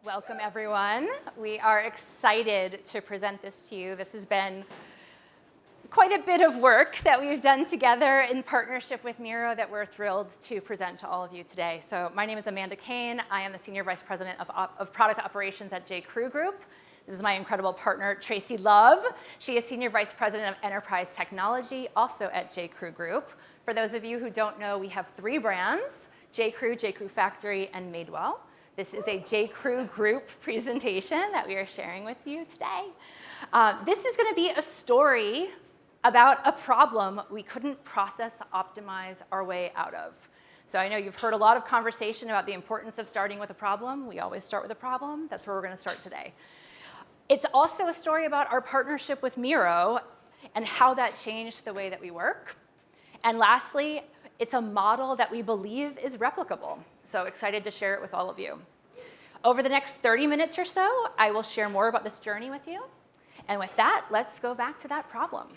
Welcome, everyone. We are excited to present this to you. This has been quite a bit of work that we've done together in partnership with MIRO that we're thrilled to present to all of you today. So my name is Amanda Kane. I am the Senior Vice President of Product Operations at J.Crew Group. This is my incredible partner, Tracy Love. She is Senior Vice President of Enterprise Technology, also at J.Crew Group. For those of you who don't know, we have 3 brands, J.Crew, J.Crew Factory, and Madewell. This is a J.Crew Group presentation that we are sharing with you today. This is going to be a story about a problem we couldn't process, optimize our way out of. So I know you've heard a lot of conversation about the importance of starting with a problem. We always start with a problem. That's where we're going to start today. It's also a story about our partnership with MIRO and how that changed the way that we work. And lastly, it's a model that we believe is replicable. So excited to share it with all of you. Over the next 30 minutes or so, I will share more about this journey with you. And with that, let's go back to that problem.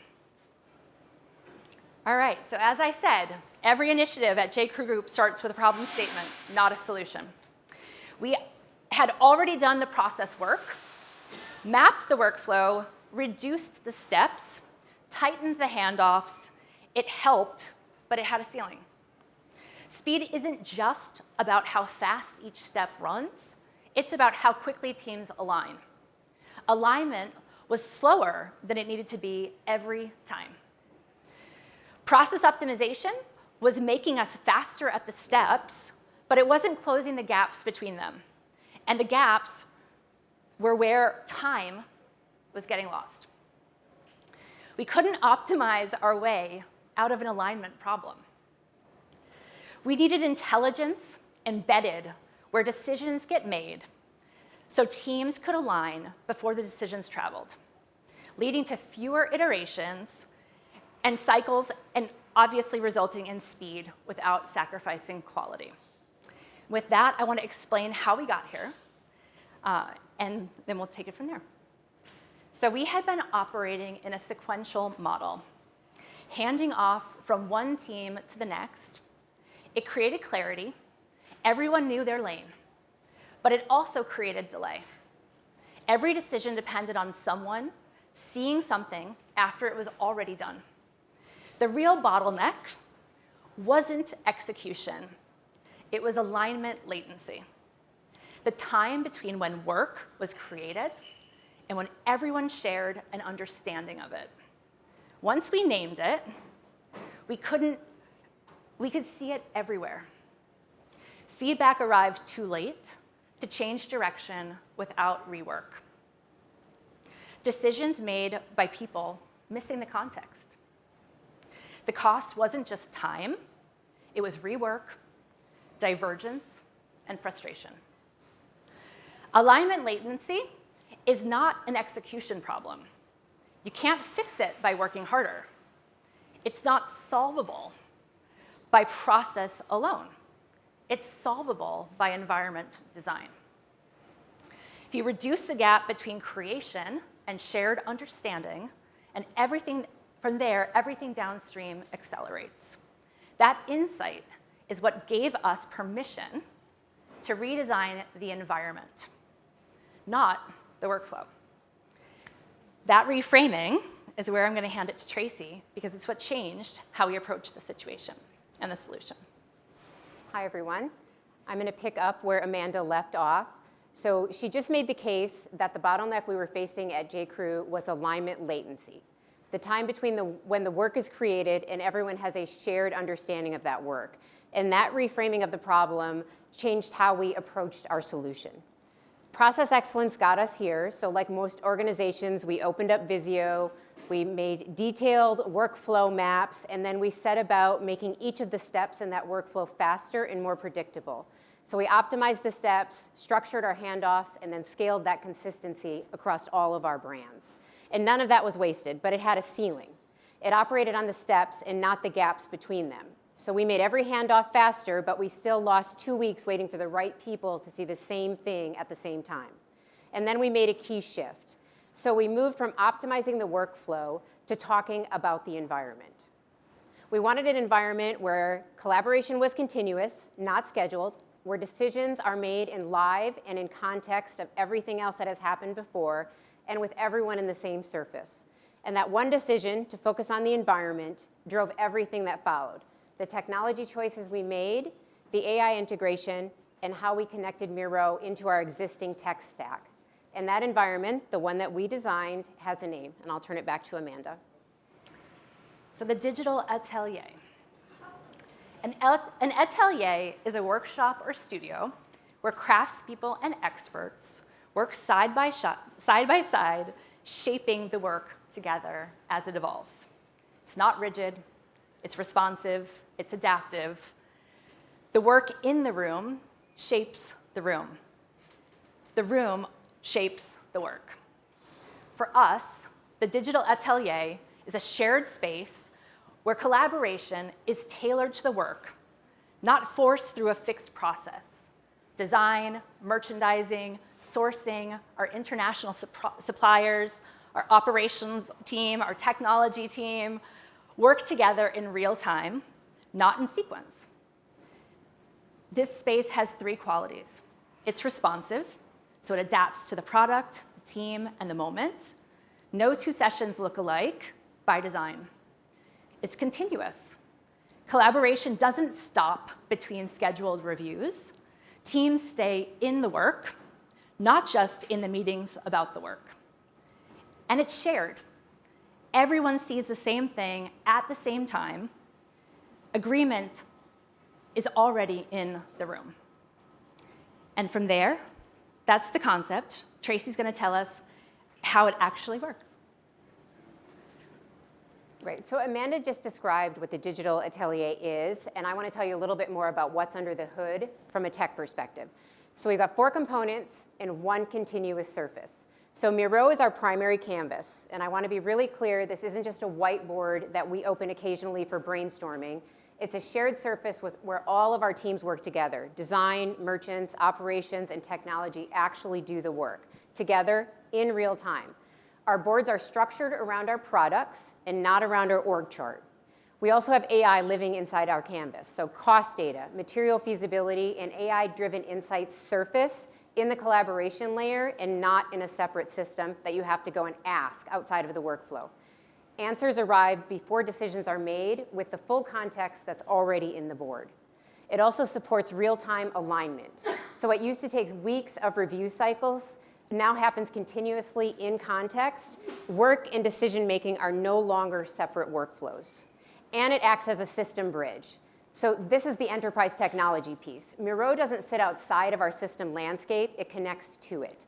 All right, so as I said, every initiative at J.Crew Group starts with a problem statement, not a solution. We had already done the process work, mapped the workflow, reduced the steps, tightened the handoffs. It helped, but it had a ceiling. Speed isn't just about how fast each step runs. It's about how quickly teams align. Alignment was slower than it needed to be every time. Process optimization was making us faster at the steps, but it wasn't closing the gaps between them. And the gaps were where time was getting lost. We couldn't optimize our way out of an alignment problem. We needed intelligence embedded where decisions get made so teams could align before the decisions traveled, leading to fewer iterations and cycles and obviously resulting in speed without sacrificing quality. With that, I want to explain how we got here, and then we'll take it from there. So we had been operating in a sequential model, handing off from one team to the next. It created clarity. Everyone knew their lane. But it also created delay. Every decision depended on someone seeing something after it was already done. The real bottleneck wasn't execution. It was alignment latency. The time between when work was created and when everyone shared an understanding of it. Once we named it, we could see it everywhere. Feedback arrived too late to change direction without rework. Decisions made by people missing the context. The cost wasn't just time, it was rework, divergence, and frustration. Alignment latency is not an execution problem. You can't fix it by working harder. It's not solvable by process alone. It's solvable by environment design. If you reduce the gap between creation and shared understanding, and everything from there, everything downstream accelerates. That insight is what gave us permission to redesign the environment, not the workflow. That reframing is where I'm going to hand it to Tracy, because it's what changed how we approach the situation and the solution. Hi, everyone. I'm going to pick up where Amanda left off. So she just made the case that the bottleneck we were facing at J.Crew was alignment latency, the time between when the work is created and everyone has a shared understanding of that work. And that reframing of the problem changed how we approached our solution. Process excellence got us here. So like most organizations, we opened up Visio, we made detailed workflow maps, and then we set about making each of the steps in that workflow faster and more predictable. So we optimized the steps, structured our handoffs, and then scaled that consistency across all of our brands. And none of that was wasted, but it had a ceiling. It operated on the steps and not the gaps between them. So we made every handoff faster, but we still lost 2 weeks waiting for the right people to see the same thing at the same time. And then we made a key shift. So we moved from optimizing the workflow to talking about the environment. We wanted an environment where collaboration was continuous, not scheduled, where decisions are made in live and in context of everything else that has happened before, and with everyone in the same surface. And that one decision to focus on the environment drove everything that followed. The technology choices we made, the AI integration, and how we connected MIRO into our existing tech stack. And that environment, the one that we designed, has a name. And I'll turn it back to Amanda. So the Digital Atelier. An atelier is a workshop or studio where craftspeople and experts work side by side, shaping the work together as it evolves. It's not rigid, it's responsive, it's adaptive. The work in the room shapes the room. The room shapes the work. For us, the Digital Atelier is a shared space where collaboration is tailored to the work, not forced through a fixed process. Design, merchandising, sourcing, our international suppliers, our operations team, our technology team work together in real time, not in sequence. This space has three qualities. It's responsive, so it adapts to the product, the team, and the moment. No two sessions look alike by design. It's continuous. Collaboration doesn't stop between scheduled reviews. Teams stay in the work, not just in the meetings about the work. And it's shared. Everyone sees the same thing at the same time. Agreement is already in the room. And from there, that's the concept. Tracy's going to tell us how it actually works. Right, so Amanda just described what the Digital Atelier is, and I want to tell you a little bit more about what's under the hood from a tech perspective. So we've got 4 components and 1 continuous surface. So MIRO is our primary canvas, and I want to be really clear, this isn't just a whiteboard that we open occasionally for brainstorming. It's a shared surface where all of our teams work together. Design, merchants, operations, and technology actually do the work together in real time. Our boards are structured around our products and not around our org chart. We also have AI living inside our canvas. So cost data, material feasibility, and AI-driven insights surface in the collaboration layer and not in a separate system that you have to go and ask outside of the workflow. Answers arrive before decisions are made with the full context that's already in the board. It also supports real-time alignment. So what used to take weeks of review cycles now happens continuously in context. Work and decision-making are no longer separate workflows. And it acts as a system bridge. So this is the enterprise technology piece. MIRO doesn't sit outside of our system landscape, it connects to it.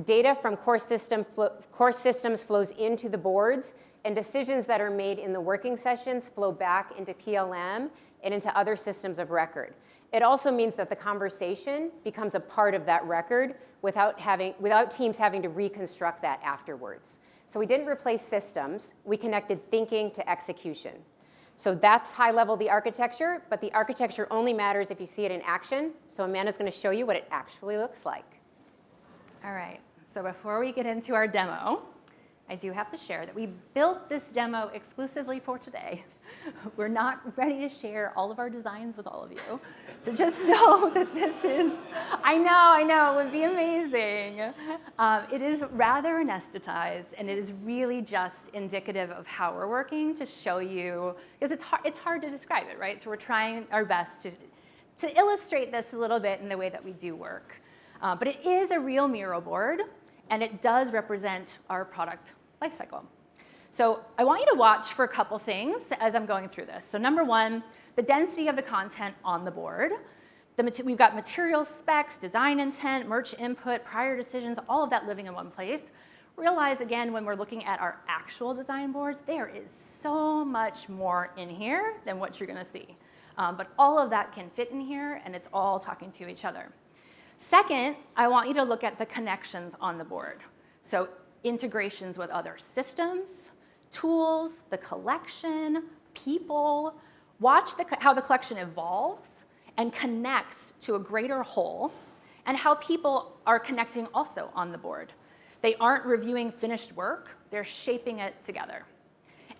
Data from core systems flows into the boards, and decisions that are made in the working sessions flow back into PLM and into other systems of record. It also means that the conversation becomes a part of that record without teams having to reconstruct that afterwards. So we didn't replace systems, we connected thinking to execution. So that's high level the architecture, but the architecture only matters if you see it in action. So Amanda's going to show you what it actually looks like. All right, so before we get into our demo, I do have to share that we built this demo exclusively for today. We're not ready to share all of our designs with all of you. So just know that this is, I know, it would be amazing. It is rather anesthetized, and it is really just indicative of how we're working to show you, because it's hard to describe it, right? So we're trying our best to illustrate this a little bit in the way that we do work. But it is a real MIRO board, and it does represent our product lifecycle. So I want you to watch for a couple things as I'm going through this. So number one, the density of the content on the board. We've got material specs, design intent, merch input, prior decisions, all of that living in one place. Realize again, when we're looking at our actual design boards, there is so much more in here than what you're gonna see. But all of that can fit in here, and it's all talking to each other. Second, I want you to look at the connections on the board. So integrations with other systems, tools, the collection, people. Watch how the collection evolves and connects to a greater whole, and how people are connecting also on the board. They aren't reviewing finished work, they're shaping it together.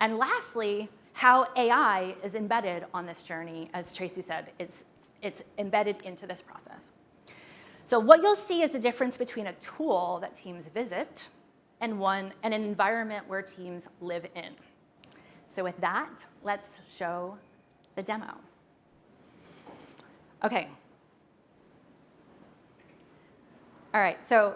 And lastly, how AI is embedded on this journey. As Tracy said, it's It's embedded into this process. So what you'll see is the difference between a tool that teams visit and an environment where teams live in. So with that, let's show the demo. Okay. All right, so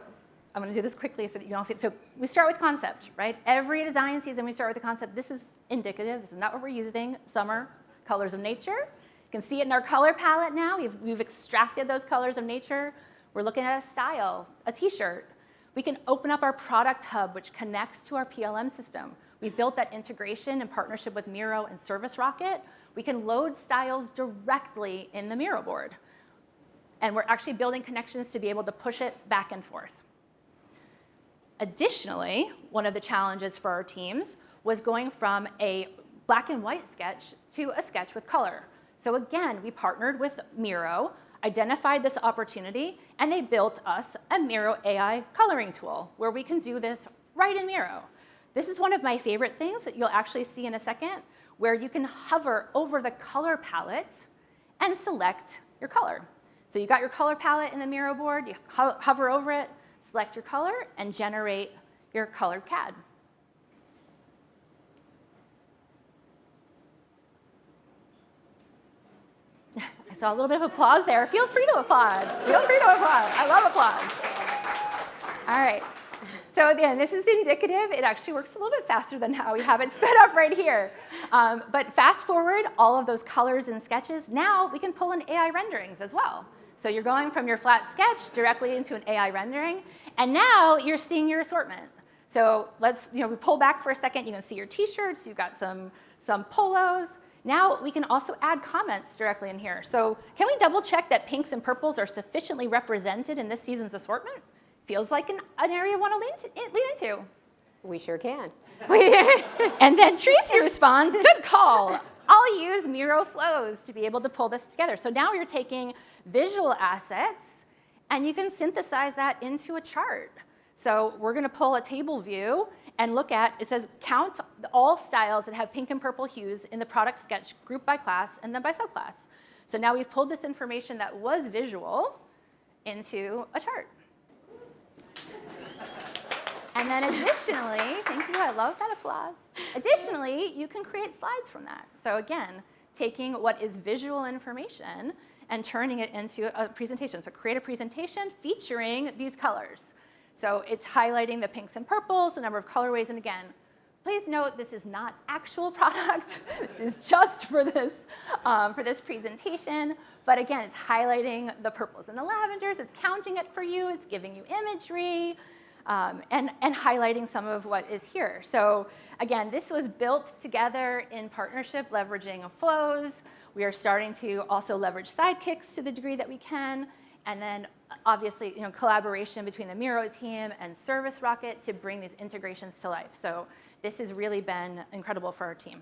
I'm going to do this quickly so that you can all see it. So we start with concept, right? Every design season we start with the concept. This is indicative. This is not what we're using. Summer, colors of nature. You can see it in our color palette now. We've extracted those colors of nature. We're looking at a style, a t-shirt. We can open up our product hub, which connects to our PLM system. We've built that integration in partnership with MIRO and Service Rocket. We can load styles directly in the MIRO board. And we're actually building connections to be able to push it back and forth. Additionally, one of the challenges for our teams was going from a black and white sketch to a sketch with color. So again, we partnered with MIRO, identified this opportunity, and they built us a MIRO AI Coloring Tool where we can do this right in MIRO. This is one of my favorite things that you'll actually see in a second, where you can hover over the color palette and select your color. So you got your color palette in the MIRO board, you hover over it, select your color, and generate your colored CAD. I saw a little bit of applause there. Feel free to applaud. Feel free to applaud. I love applause. All right. So again, this is indicative. It actually works a little bit faster than how we have it sped up right here. But fast forward all of those colors and sketches. Now we can pull in AI renderings as well. So you're going from your flat sketch directly into an AI rendering. And now you're seeing your assortment. So we pull back for a second. You can see your t-shirts. You've got some polos. Now we can also add comments directly in here. So can we double check that pinks and purples are sufficiently represented in this season's assortment? Feels like an area I want to lean into. We sure can. And then Tracy responds, good call. I'll use MIRO flows to be able to pull this together. So now you're taking visual assets, and you can synthesize that into a chart. So we're going to pull a table view and look at, it says count all styles that have pink and purple hues in the product sketch, group by class, and then by subclass. So now we've pulled this information that was visual into a chart. And then additionally, thank you, I love that applause. Additionally, you can create slides from that. So again, taking what is visual information and turning it into a presentation. So create a presentation featuring these colors. So it's highlighting the pinks and purples, the number of colorways, and again, please note this is not actual product. This is just for this presentation. But again, it's highlighting the purples and the lavenders. It's counting it for you. It's giving you imagery. And highlighting some of what is here. So again, this was built together in partnership, leveraging flows. We are starting to also leverage sidekicks to the degree that we can. And then obviously, collaboration between the MIRO team and Service Rocket to bring these integrations to life. So this has really been incredible for our team.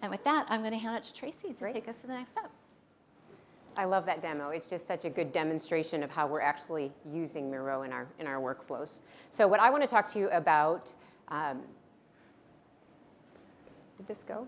And with that, I'm going to hand it to Tracy to take us to the next step. I love that demo. It's just such a good demonstration of how we're actually using MIRO in our workflows. So what I want to talk to you about, did this go?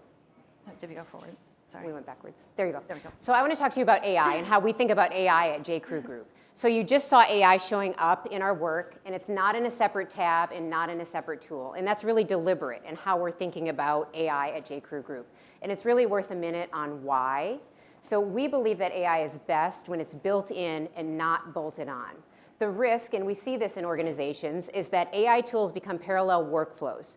Oh, did we go forward? Sorry. We went backwards. There you go. There we go. So I want to talk to you about AI and how we think about AI at J.Crew Group. So you just saw AI showing up in our work, and it's not in a separate tab and not in a separate tool. And that's really deliberate in how we're thinking about AI at J.Crew Group. And it's really worth a minute on why. So we believe that AI is best when it's built in and not bolted on. The risk, and we see this in organizations, is that AI tools become parallel workflows.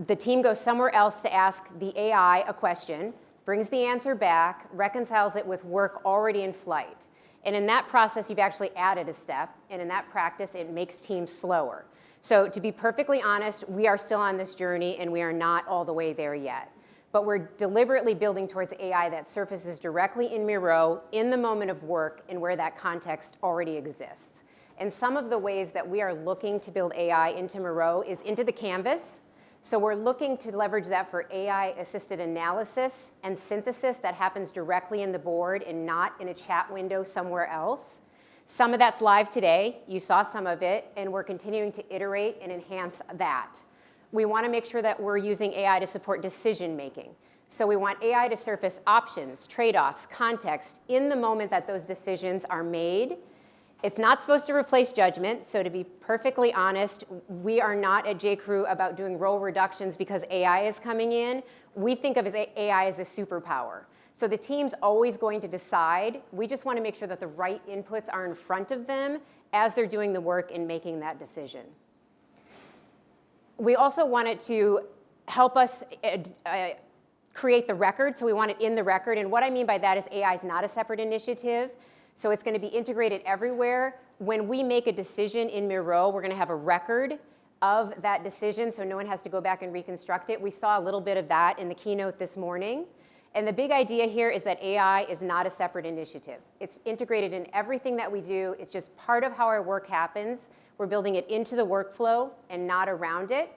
The team goes somewhere else to ask the AI a question, brings the answer back, reconciles it with work already in flight. And in that process, you've actually added a step, and in that practice, it makes teams slower. So to be perfectly honest, we are still on this journey, and we are not all the way there yet. But we're deliberately building towards AI that surfaces directly in MIRO in the moment of work and where that context already exists. And some of the ways that we are looking to build AI into MIRO is into the canvas. So we're looking to leverage that for AI-assisted analysis and synthesis that happens directly in the board and not in a chat window somewhere else. Some of that's live today. You saw some of it, and we're continuing to iterate and enhance that. We want to make sure that we're using AI to support decision making. So we want AI to surface options, trade-offs, context in the moment that those decisions are made. It's not supposed to replace judgment. So to be perfectly honest, we are not at J.Crew about doing role reductions because AI is coming in. We think of AI as a superpower. So the team's always going to decide. We just want to make sure that the right inputs are in front of them as they're doing the work and making that decision. We also want it to help us create the record, so we want it in the record. And what I mean by that is AI is not a separate initiative, so it's going to be integrated everywhere. When we make a decision in MIRO, we're going to have a record of that decision, so no one has to go back and reconstruct it. We saw a little bit of that in the keynote this morning. And the big idea here is that AI is not a separate initiative. It's integrated in everything that we do. It's just part of how our work happens. We're building it into the workflow and not around it.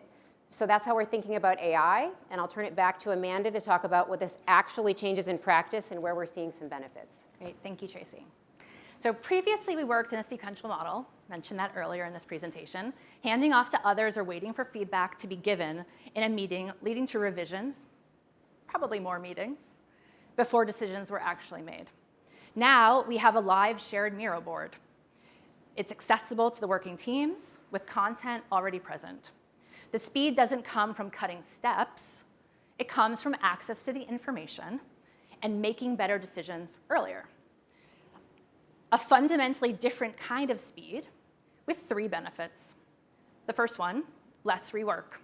So that's how we're thinking about AI. And I'll turn it back to Amanda to talk about what this actually changes in practice and where we're seeing some benefits. Great, thank you, Tracy. So previously we worked in a sequential model, mentioned that earlier in this presentation, handing off to others or waiting for feedback to be given in a meeting, leading to revisions, probably more meetings, before decisions were actually made. Now we have a live shared Miro board. It's accessible to the working teams with content already present. The speed doesn't come from cutting steps. It comes from access to the information and making better decisions earlier. A fundamentally different kind of speed with 3 benefits. The first one, less rework.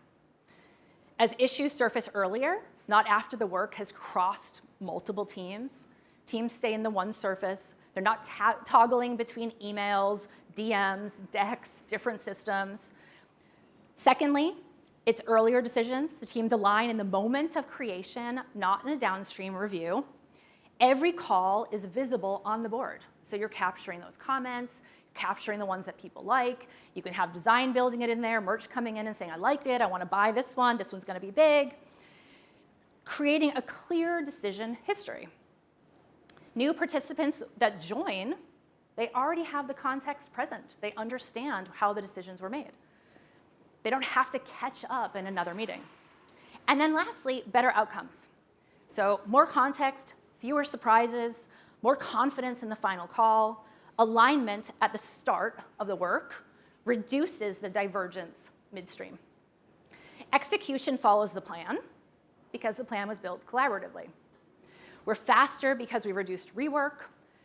As issues surface earlier, not after the work has crossed multiple teams, teams stay in the one surface. They're not toggling between emails, DMs, decks, different systems. Secondly, it's earlier decisions. The teams align in the moment of creation, not in a downstream review. Every call is visible on the board. So you're capturing those comments, capturing the ones that people like. You can have design building it in there, merch coming in and saying, I like it, I want to buy this one's going to be big. Creating a clear decision history. New participants that join, they already have the context present. They understand how the decisions were made. They don't have to catch up in another meeting. And then lastly, better outcomes. So more context, fewer surprises, more confidence in the final call, alignment at the start of the work reduces the divergence midstream. Execution follows the plan because the plan was built collaboratively. We're faster because we reduced rework,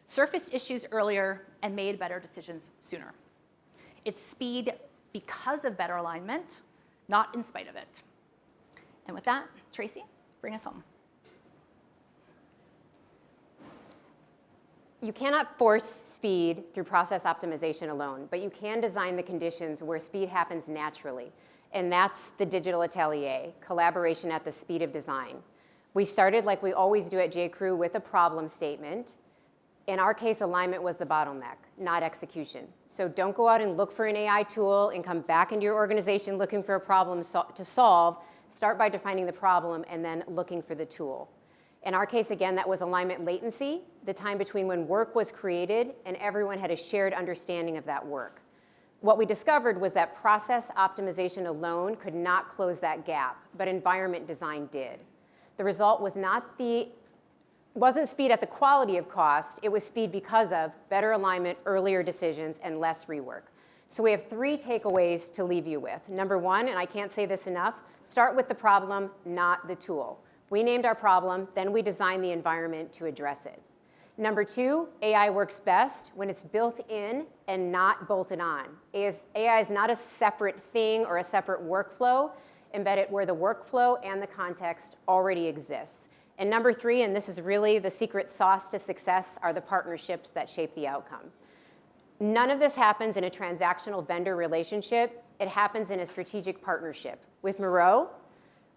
surfaced issues earlier, and made better decisions sooner. It's speed because of better alignment, not in spite of it. And with that, Tracy, bring us home. You cannot force speed through process optimization alone, but you can design the conditions where speed happens naturally. And that's the Digital Atelier, collaboration at the speed of design. We started like we always do at J.Crew with a problem statement. In our case, alignment was the bottleneck, not execution. So don't go out and look for an AI tool and come back into your organization looking for a problem to solve. Start by defining the problem and then looking for the tool. In our case, again, that was alignment latency, the time between when work was created and everyone had a shared understanding of that work. What we discovered was that process optimization alone could not close that gap, but environment design did. The result was wasn't speed at the quality of cost, it was speed because of better alignment, earlier decisions, and less rework. So we have 3 takeaways to leave you with. Number 1, and I can't say this enough, start with the problem, not the tool. We named our problem, then we designed the environment to address it. Number 2, AI works best when it's built in and not bolted on. AI is not a separate thing or a separate workflow. Embed it where the workflow and the context already exists. And number 3, and this is really the secret sauce to success, are the partnerships that shape the outcome. None of this happens in a transactional vendor relationship. It happens in a strategic partnership with MIRO,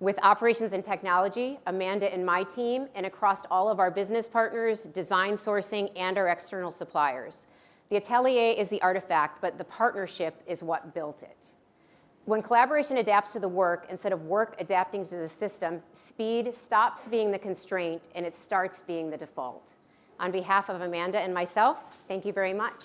with operations and technology, Amanda and my team, and across all of our business partners, design sourcing, and our external suppliers. The atelier is the artifact, but the partnership is what built it. When collaboration adapts to the work, instead of work adapting to the system, speed stops being the constraint and it starts being the default. On behalf of Amanda and myself, thank you very much.